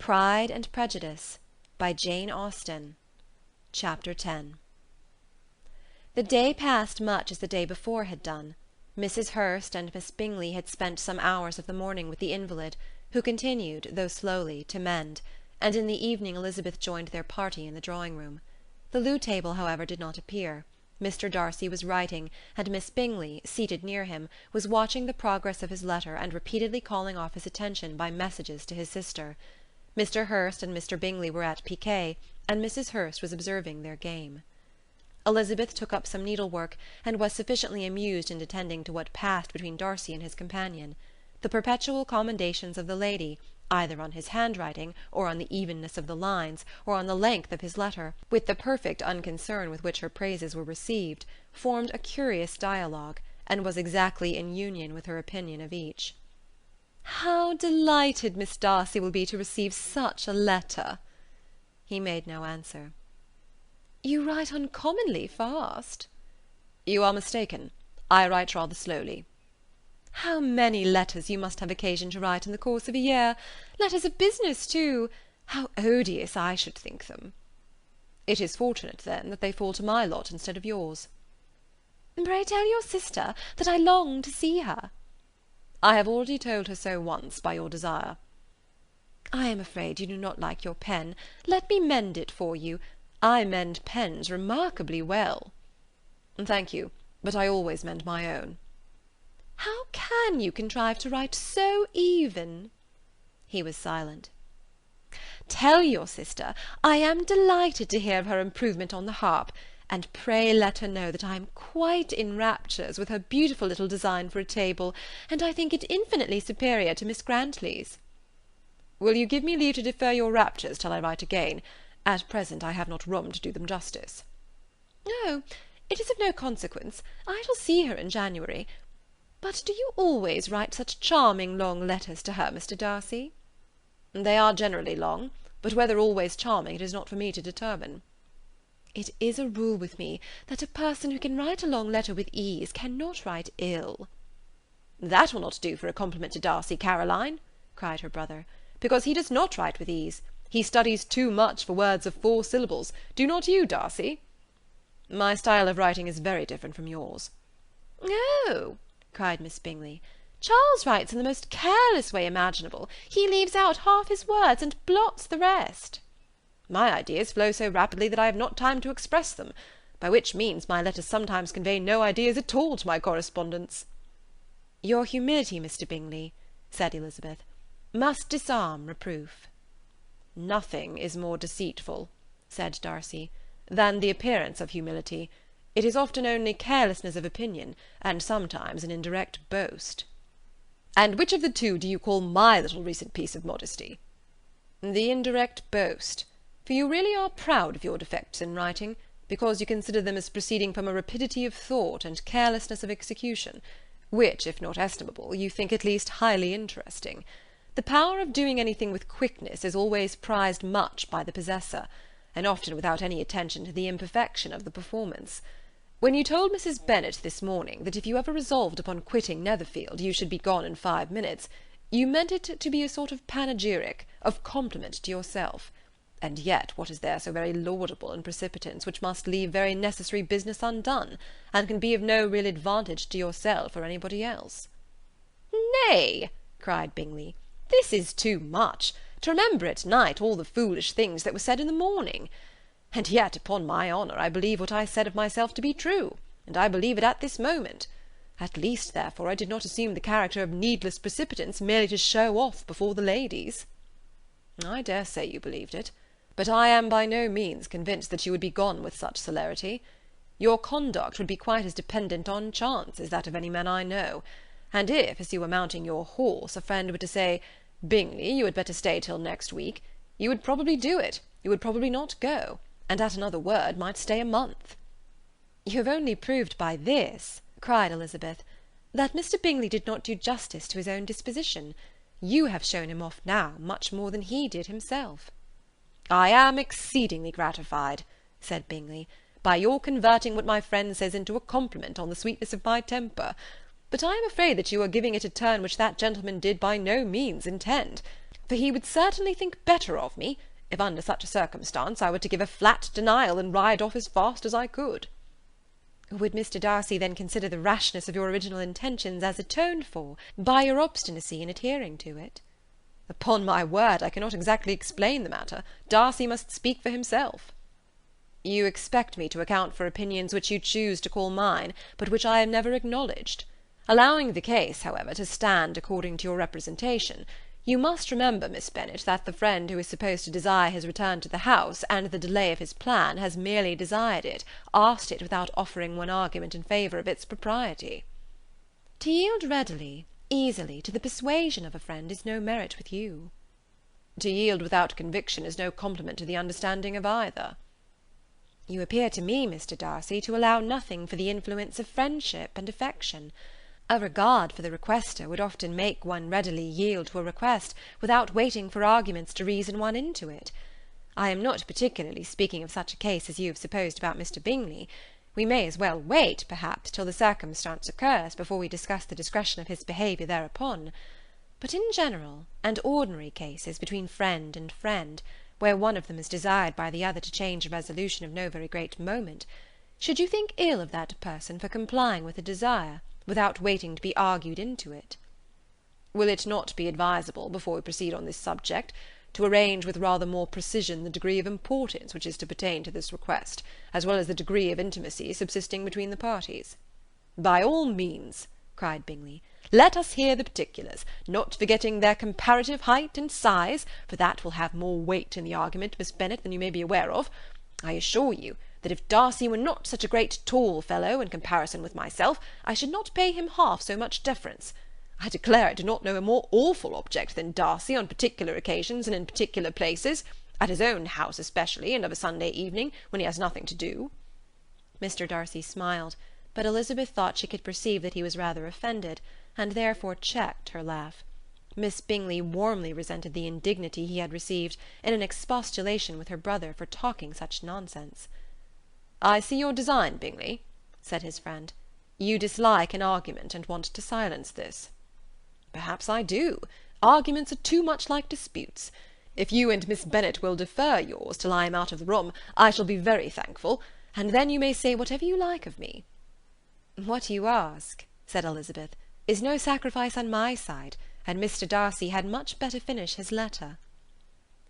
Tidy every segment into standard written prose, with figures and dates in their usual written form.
Pride and Prejudice by Jane Austen. Chapter 10. The day passed much as the day before had done. Mrs. Hurst and Miss Bingley had spent some hours of the morning with the invalid, who continued, though slowly, to mend, and in the evening Elizabeth joined their party in the drawing-room. The loo table, however, did not appear. Mr. Darcy was writing, and Miss Bingley, seated near him, was watching the progress of his letter and repeatedly calling off his attention by messages to his sister. Mr. Hurst and Mr. Bingley were at piquet, and Mrs. Hurst was observing their game. Elizabeth took up some needlework, and was sufficiently amused in attending to what passed between Darcy and his companion. The perpetual commendations of the lady, either on his handwriting, or on the evenness of the lines, or on the length of his letter, with the perfect unconcern with which her praises were received, formed a curious dialogue, and was exactly in union with her opinion of each. "How delighted Miss Darcy will be to receive such a letter!" He made no answer. "You write uncommonly fast." "You are mistaken. I write rather slowly." "How many letters you must have occasion to write in the course of a year! Letters of business, too! How odious I should think them!" "It is fortunate, then, that they fall to my lot instead of yours." "Pray tell your sister that I long to see her." "I have already told her so once, by your desire." "I am afraid you do not like your pen. Let me mend it for you. I mend pens remarkably well." "Thank you, but I always mend my own." "How can you contrive to write so even?" He was silent. "Tell your sister I am delighted to hear of her improvement on the harp, and pray let her know that I am quite in raptures with her beautiful little design for a table, and I think it infinitely superior to Miss Grantley's." "Will you give me leave to defer your raptures till I write again? At present I have not room to do them justice." "Oh, it is of no consequence. I shall see her in January. But do you always write such charming long letters to her, Mr. Darcy?" "They are generally long, but whether always charming it is not for me to determine." "It is a rule with me that a person who can write a long letter with ease cannot write ill." "That will not do for a compliment to Darcy, Caroline," cried her brother, "because he does not write with ease. He studies too much for words of 4 syllables. Do not you, Darcy?" "My style of writing is very different from yours." "Oh!" cried Miss Bingley. "Charles writes in the most careless way imaginable. He leaves out half his words and blots the rest." "My ideas flow so rapidly that I have not time to express them, by which means my letters sometimes convey no ideas at all to my correspondents." "Your humility, Mr. Bingley," said Elizabeth, "must disarm reproof." "Nothing is more deceitful," said Darcy, "than the appearance of humility. It is often only carelessness of opinion, and sometimes an indirect boast." "And which of the two do you call my little recent piece of modesty?" "The indirect boast. For you really are proud of your defects in writing, because you consider them as proceeding from a rapidity of thought and carelessness of execution, which, if not estimable, you think at least highly interesting. The power of doing anything with quickness is always prized much by the possessor, and often without any attention to the imperfection of the performance. When you told Mrs. Bennet this morning that if you ever resolved upon quitting Netherfield you should be gone in 5 minutes, you meant it to be a sort of panegyric, of compliment to yourself. And yet what is there so very laudable in precipitance which must leave very necessary business undone, and can be of no real advantage to yourself or anybody else?" "Nay," cried Bingley, "this is too much, to remember at night all the foolish things that were said in the morning. And yet, upon my honour, I believe what I said of myself to be true, and I believe it at this moment. At least, therefore, I did not assume the character of needless precipitance merely to show off before the ladies." "I dare say you believed it, but I am by no means convinced that you would be gone with such celerity. Your conduct would be quite as dependent on chance as that of any man I know, and if, as you were mounting your horse, a friend were to say, 'Bingley, you had better stay till next week,' you would probably do it, you would probably not go, and at another word might stay a month." "You have only proved by this," cried Elizabeth, "that Mr. Bingley did not do justice to his own disposition. You have shown him off now much more than he did himself." "I am exceedingly gratified," said Bingley, "by your converting what my friend says into a compliment on the sweetness of my temper. But I am afraid that you are giving it a turn which that gentleman did by no means intend. for he would certainly think better of me, if under such a circumstance I were to give a flat denial and ride off as fast as I could." "Would Mr. Darcy then consider the rashness of your original intentions as atoned for by your obstinacy in adhering to it?" "Upon my word, I cannot exactly explain the matter. Darcy must speak for himself." "You expect me to account for opinions which you choose to call mine, but which I have never acknowledged. Allowing the case, however, to stand according to your representation, you must remember, Miss Bennet, that the friend who is supposed to desire his return to the house, and the delay of his plan, has merely desired it, asked it without offering one argument in favour of its propriety." "To yield readily, easily, to the persuasion of a friend is no merit with you." "To yield without conviction is no compliment to the understanding of either." "You appear to me, Mr. Darcy, to allow nothing for the influence of friendship and affection. A regard for the requester would often make one readily yield to a request, without waiting for arguments to reason one into it. I am not particularly speaking of such a case as you have supposed about Mr. Bingley. We may as well wait, perhaps, till the circumstance occurs, before we discuss the discretion of his behaviour thereupon. But in general and ordinary cases between friend and friend, where one of them is desired by the other to change a resolution of no very great moment, should you think ill of that person for complying with a desire, without waiting to be argued into it?" "Will it not be advisable, before we proceed on this subject, to arrange with rather more precision the degree of importance which is to pertain to this request, as well as the degree of intimacy subsisting between the parties?" "By all means," cried Bingley. "Let us hear the particulars, not forgetting their comparative height and size, for that will have more weight in the argument, Miss Bennet, than you may be aware of. I assure you that if Darcy were not such a great tall fellow in comparison with myself, I should not pay him half so much deference. I declare I do not know a more awful object than Darcy on particular occasions and in particular places, at his own house especially, and of a Sunday evening, when he has nothing to do." Mr. Darcy smiled, but Elizabeth thought she could perceive that he was rather offended, and therefore checked her laugh. Miss Bingley warmly resented the indignity he had received, in an expostulation with her brother for talking such nonsense. "I see your design, Bingley," said his friend. "You dislike an argument, and want to silence this." "Perhaps I do. Arguments are too much like disputes. If you and Miss Bennet will defer yours till I am out of the room, I shall be very thankful, and then you may say whatever you like of me." "What you ask," said Elizabeth, "is no sacrifice on my side, and Mr. Darcy had much better finish his letter."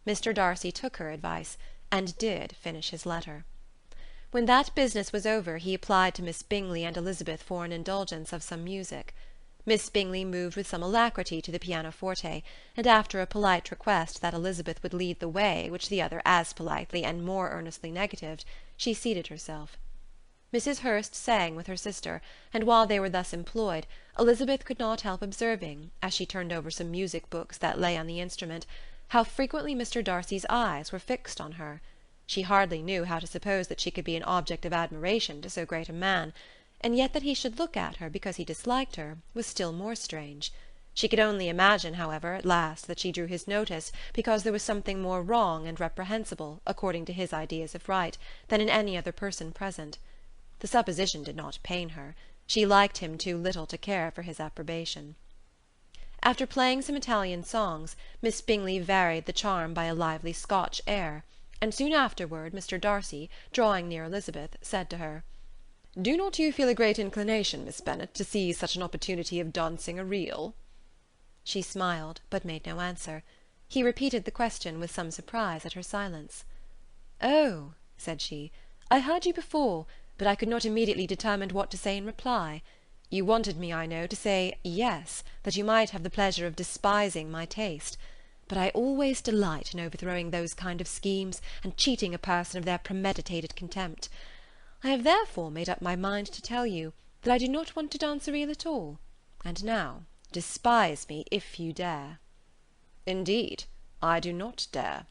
Mr. Darcy took her advice, and did finish his letter. When that business was over, he applied to Miss Bingley and Elizabeth for an indulgence of some music. Miss Bingley moved with some alacrity to the pianoforte, and after a polite request that Elizabeth would lead the way, which the other as politely and more earnestly negatived, she seated herself. Mrs. Hurst sang with her sister, and while they were thus employed, Elizabeth could not help observing, as she turned over some music books that lay on the instrument, how frequently Mr. Darcy's eyes were fixed on her. She hardly knew how to suppose that she could be an object of admiration to so great a man, and yet that he should look at her because he disliked her was still more strange. She could only imagine, however, at last, that she drew his notice because there was something more wrong and reprehensible, according to his ideas of right, than in any other person present. The supposition did not pain her. She liked him too little to care for his approbation. After playing some Italian songs, Miss Bingley varied the charm by a lively Scotch air, and soon afterward Mr. Darcy, drawing near Elizabeth, said to her, "Do not you feel a great inclination, Miss Bennet, to seize such an opportunity of dancing a reel?" She smiled, but made no answer. He repeated the question with some surprise at her silence. "Oh," said she, "I heard you before, but I could not immediately determine what to say in reply. You wanted me, I know, to say yes, that you might have the pleasure of despising my taste. But I always delight in overthrowing those kind of schemes, and cheating a person of their premeditated contempt. I have therefore made up my mind to tell you that I do not want to dance a reel at all, and now despise me if you dare." "Indeed, I do not dare."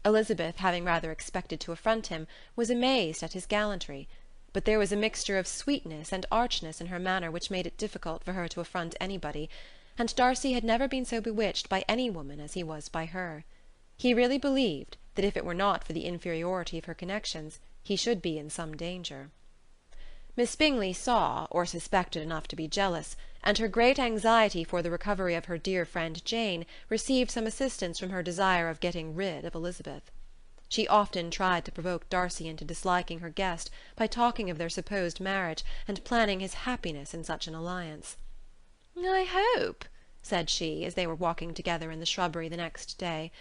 Elizabeth, having rather expected to affront him, was amazed at his gallantry, but there was a mixture of sweetness and archness in her manner which made it difficult for her to affront anybody, and Darcy had never been so bewitched by any woman as he was by her. He really believed that if it were not for the inferiority of her connections, he should be in some danger. Miss Bingley saw, or suspected enough to be jealous, and her great anxiety for the recovery of her dear friend Jane received some assistance from her desire of getting rid of Elizabeth. She often tried to provoke Darcy into disliking her guest by talking of their supposed marriage, and planning his happiness in such an alliance. "I hope," said she, as they were walking together in the shrubbery the next day,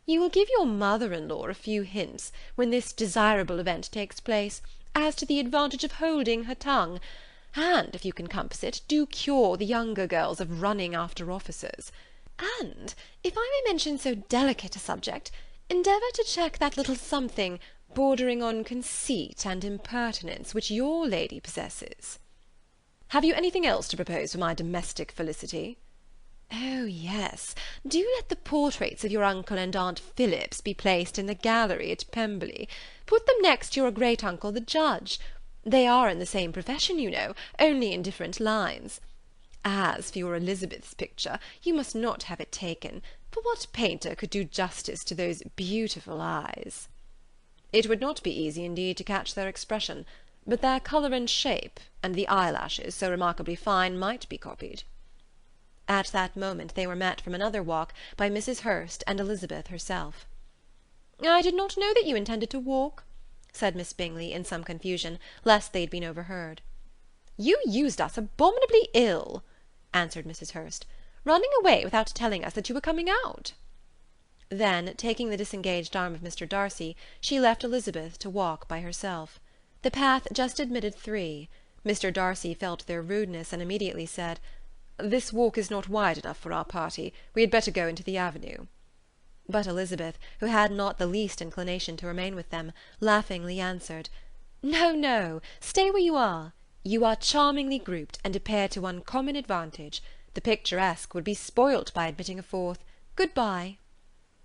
"you will give your mother-in-law a few hints, when this desirable event takes place, as to the advantage of holding her tongue, and, if you can compass it, do cure the younger girls of running after officers. And, if I may mention so delicate a subject, endeavour to check that little something bordering on conceit and impertinence which your lady possesses." "Have you anything else to propose for my domestic felicity?" "Oh, yes. Do let the portraits of your uncle and aunt Phillips be placed in the gallery at Pemberley. Put them next your great-uncle the judge. They are in the same profession, you know, only in different lines. As for your Elizabeth's picture, you must not have it taken, for what painter could do justice to those beautiful eyes?" "It would not be easy indeed to catch their expression, but their colour and shape, and the eyelashes, so remarkably fine, might be copied." At that moment they were met from another walk by Mrs. Hurst and Elizabeth herself. "I did not know that you intended to walk," said Miss Bingley, in some confusion, lest they had been overheard. "You used us abominably ill," answered Mrs. Hurst, "running away without telling us that you were coming out." Then, taking the disengaged arm of Mr. Darcy, she left Elizabeth to walk by herself. The path just admitted three. Mr. Darcy felt their rudeness, and immediately said, "This walk is not wide enough for our party. We had better go into the avenue." But Elizabeth, who had not the least inclination to remain with them, laughingly answered, "No, no, stay where you are. You are charmingly grouped, and appear to uncommon advantage. The picturesque would be spoilt by admitting a fourth. Good-bye."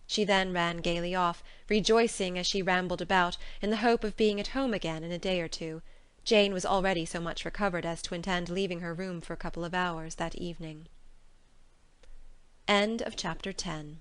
She then ran gaily off, rejoicing as she rambled about, in the hope of being at home again in a day or two. Jane was already so much recovered as to intend leaving her room for a couple of hours that evening. Chapter 10